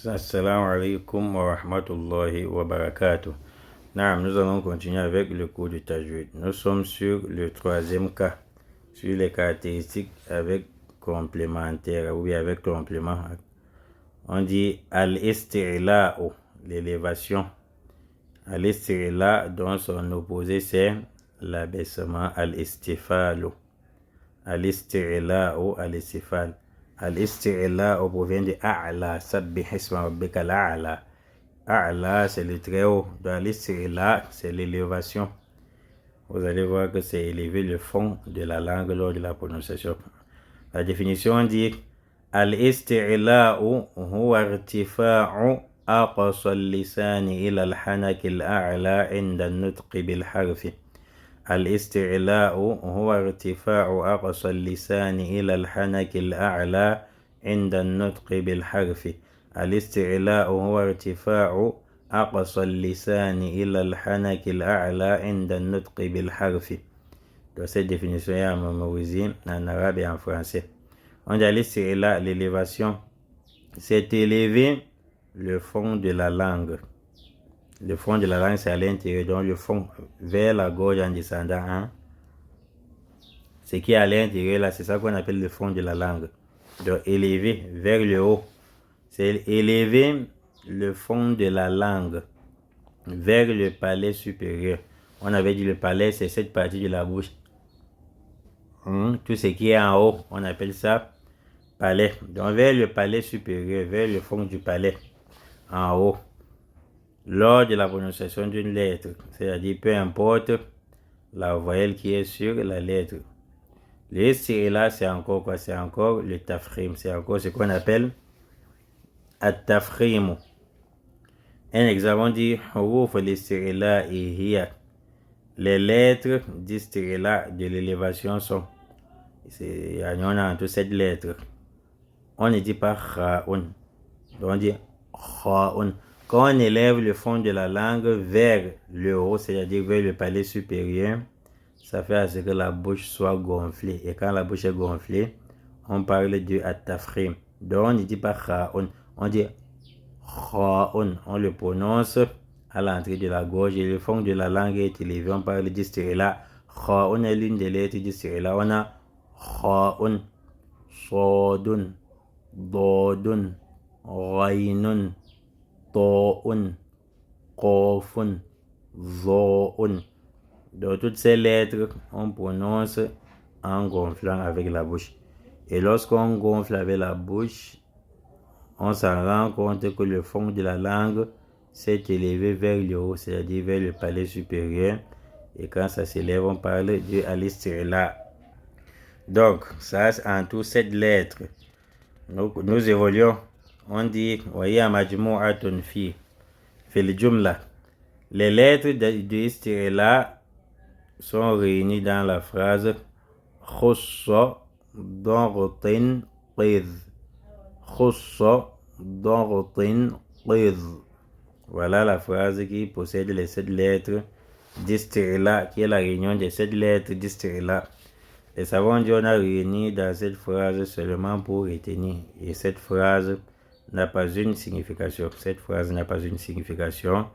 Assalamu alaikum wa rahmatullahi wa barakatuh. Naam, nous allons continuer avec le cours du Tajwid. Nous sommes sur le troisième cas, sur les caractéristiques avec complémentaire ou bien avec complément. On dit al-isti'la'u, l'élévation. Al-isti'la' dont son opposé c'est l'abaissement, al-istifalu. Al-isti'la'u, al-istifal. Al-isti'la'u provient de a'la, sabbih isma rabbika al-a'la. A'la, c'est le très haut. Dans al-isti'la', c'est l'élévation. Vous allez voir que c'est élever le fond de la langue lors de la prononciation. La définition dit al-isti'la'u huwa irtifa'u aqsa al-lisani ila al-hanak al-a'la 'inda an-nutq bil-harfi. الاستعلاء هو ارتفاع أقصى اللسان إلى الحنك الأعلى عند النطق بالحرف. الاستعلاء هو ارتفاع أقصى اللسان إلى الحنك الأعلى عند النطق بالحرف. Donc cette définition est à mémoriser en arabe et en français. On dit l'isti'la, l'élévation, c'est élever le fond de la langue. Le fond de la langue, c'est à l'intérieur, donc le fond vers la gorge en descendant. Hein? Ce qui est à l'intérieur, là, c'est ça qu'on appelle le fond de la langue. Donc, élever vers le haut. C'est élever le fond de la langue vers le palais supérieur. On avait dit le palais, c'est cette partie de la bouche. Tout ce qui est en haut, on appelle ça palais. Donc, vers le palais supérieur, vers le fond du palais, en haut. Lors de la prononciation d'une lettre, c'est-à-dire peu importe la voyelle qui est sur la lettre. L'isti'la, c'est encore quoi? C'est encore le tafkhim, c'est encore ce qu'on appelle at-tafkhim. Un exemple, on dit huruf l'isti'la et hiya. Les lettres d'isti'la de l'élévation sont, on a entre 7 lettres. On ne dit pas kha'un, on dit kha'un. Quand on élève le fond de la langue vers le haut, c'est-à-dire vers le palais supérieur, ça fait à ce que la bouche soit gonflée. Et quand la bouche est gonflée, on parle de at-tafkhim. Donc on ne dit pas kha'un, on dit kha'un. On le prononce à l'entrée de la gorge et le fond de la langue est élevé. On parle d'isti'la. Kha'un est l'une des lettres d'isti'la. On a kha'un, sadun, dadun, ghaynun, ta'un, qafun, za'un. Donc toutes ces lettres, on prononce en gonflant avec la bouche. Et lorsqu'on gonfle avec la bouche, on s'en rend compte que le fond de la langue s'est élevé vers le haut, c'est-à-dire vers le palais supérieur. Et quand ça s'élève, on parle de al-isti'la. Donc, ça, en tout, 7 lettres. Nous évoluons. On dit, voyez, majmu'atun fi fil jumla. Les lettres de isti'la sont réunies dans la phrase khussa dartin qidh. Khussa dartin qidh. Voilà la phrase qui possède les 7 lettres d'isti'la, qui est la réunion des 7 lettres d'isti'la. Les savants dit on a réuni dans cette phrase seulement pour retenir. Et cette phrase n'a pas une signification. Cette phrase n'a pas une signification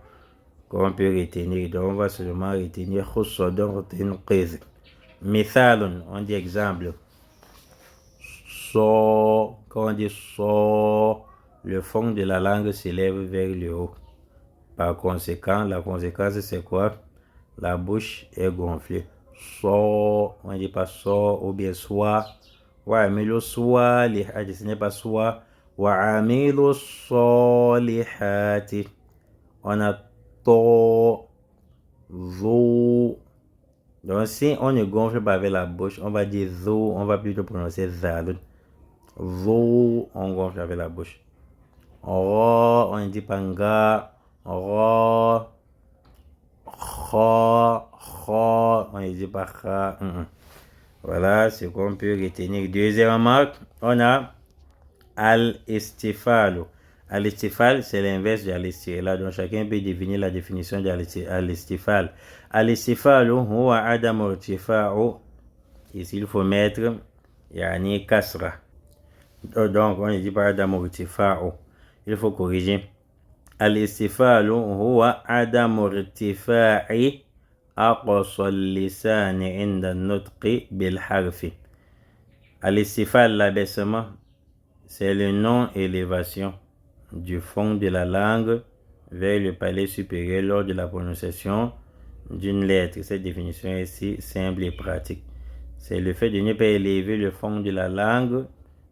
qu'on peut retenir. Donc on va seulement retenir khussa dartin qidh. Mithalun, on dit exemple. So, quand on dit so, le fond de la langue s'élève vers le haut. Par conséquent, la conséquence c'est quoi? La bouche est gonflée. So, on ne dit pas so ou bien soit. Wa amilu salihati, ce n'est pas soit. Wa amilu salihati. On a to, zo. Donc si on ne gonfle pas avec la bouche, on va dire zo, on va plutôt prononcer zalun. Zo, on gonfle avec la bouche. Ro, on ne dit pas nga. Ro, kha, kha, on ne dit pas kha. Voilà ce qu'on peut retenir. Deuxième remarque, on a al-istifalu. Al-istifal, c'est l'inverse de al-isti'la. Donc chacun peut définir la définition de al-istifal. Al-istifalu huwa adamu irtifa'u. Ici, il faut mettre yani kasra. Donc on ne dit pas adamu irtifa'u. il faut corriger. Al-istifalu huwa adamu irtifa'i aqsa al-lisani inda nutqi bil harfi. Al-istifal, l'abaissement, c'est le non-élévation du fond de la langue vers le palais supérieur lors de la prononciation d'une lettre. Cette définition est ici simple et pratique. C'est le fait de ne pas élever le fond de la langue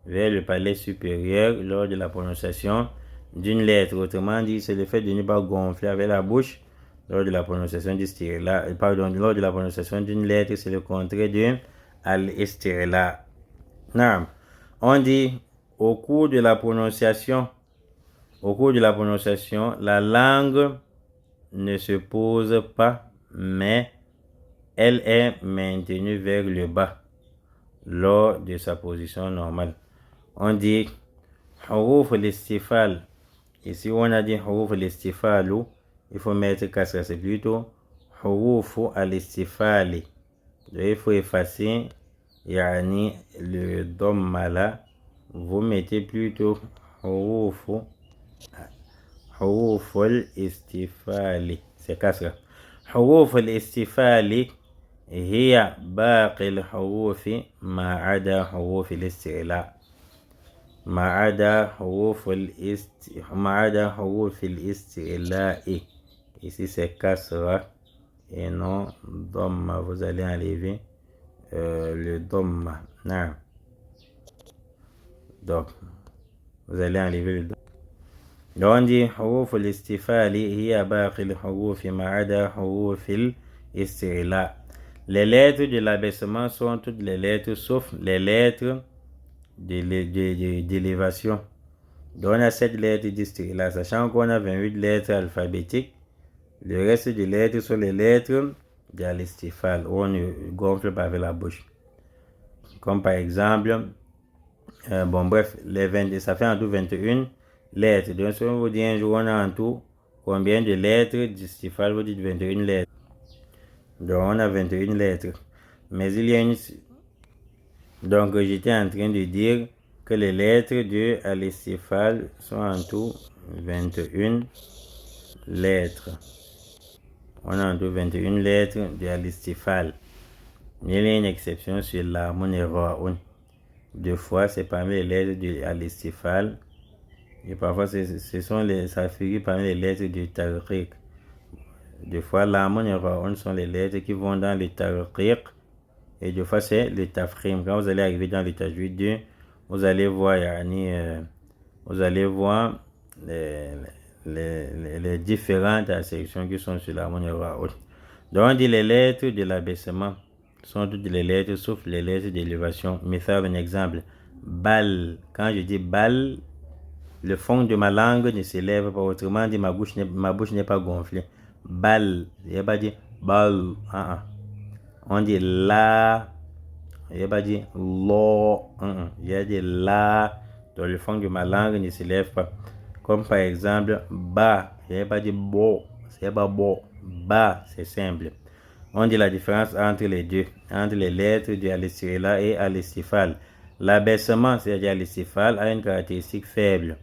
vers le palais supérieur lors de la prononciation d'une lettre. Autrement dit, c'est le fait de ne pas gonfler avec la bouche lors de la prononciation lors de la prononciation d'une lettre. C'est le contraire de al-istirla. On dit au cours de la prononciation, la langue ne se pose pas, mais elle est maintenue vers le bas lors de sa position normale. On dit huruf al-istifal. Ici, on a dit huruf al-istifalu. Il faut mettre kasra, c'est plutôt huruf al-istifali. Il faut effacer le dhamma là. Vous mettez plutôt huruf al-istifali. C'est kasra. حروف الاستفال هي باقي الحروف ما عدا حروف الاستعلاء ما عدا حروف الاستعلاء. Ici c'est kasra et non dhamma. Vous allez enlever le dhamma. Donc vous allez enlever le dhamma. On dit حروف الاستفال هي باقي الحروف ما عدا حروف الاستعلاء. Les lettres de l'abaissement sont toutes les lettres sauf les lettres d'élévation. Donc on a 7 lettres d'isti'la, sachant qu'on a 28 lettres alphabétiques. Le reste des lettres sont les lettres de l'istifal, où on ne gonfle pas avec la bouche. Comme par exemple, ça fait en tout 21 lettres. Donc si on vous dit un jour on a en tout combien de lettres d'istifal, vous dites 21 lettres. Donc on a 21 lettres. Mais il y a une... Donc j'étais en train de dire que les lettres de al-istifal sont en tout 21 lettres. On a en tout 21 lettres de al-istifal. Il y a une exception sur l'harmonie ra'un. Deux fois c'est parmi les lettres de al-istifal. Et parfois ça figure parmi les lettres du tarqiq. Deux fois l'harmonie ra'un sont les lettres qui vont dans le tarqiq. Et deux fois c'est le tafkhim. Quand vous allez arriver dans le tajwid 2, vous allez voir les différentes sections qui sont sur l'harmonie ra'un. Donc on dit les lettres de l'abaissement sont toutes les lettres sauf les lettres d'élévation. Method, un exemple. Bal. Quand je dis bal, le fond de ma langue ne s'élève pas. Autrement dit, ma bouche n'est pas gonflée. Bal. Il n'y a pas dit bal. On dit la. Il n'y a pas dit lo. Il y a dit la. Donc le fond de ma langue ne s'élève pas. Comme par exemple, ba. Il n'y a pas dit bo. C'est pas bo. Ba, c'est simple. On dit la différence entre les deux, entre les lettres de al-istirla et al-istifal. L'abaissement, c'est-à-dire al-istifal, a une caractéristique faible,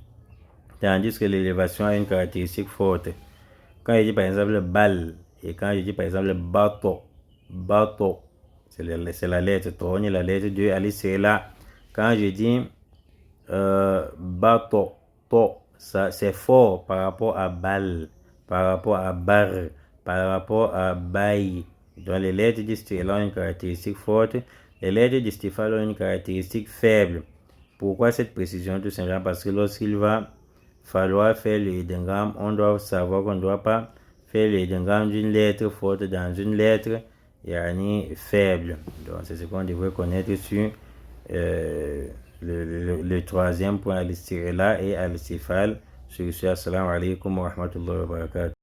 tandis que l'élévation a une caractéristique forte. Quand je dis par exemple bal, et quand je dis par exemple bato, c'est la lettre to, on est la lettre de al-istirla. Quand je dis bato, to, ça c'est fort par rapport à bal, par rapport à bar, par rapport à baï. Donc les lettres d'istifal ont une caractéristique forte, les lettres d'istifal ont une caractéristique faible. Pourquoi cette précision? Tout simplement parce que lorsqu'il va falloir faire le idgham, on doit savoir qu'on ne doit pas faire le idgham d'une lettre forte dans une lettre faible. Donc c'est ce qu'on devrait connaître sur le troisième point, al-istirla et al-istifal. Sur ce, assalamu alaikum wa rahmatullahi wa barakatuh.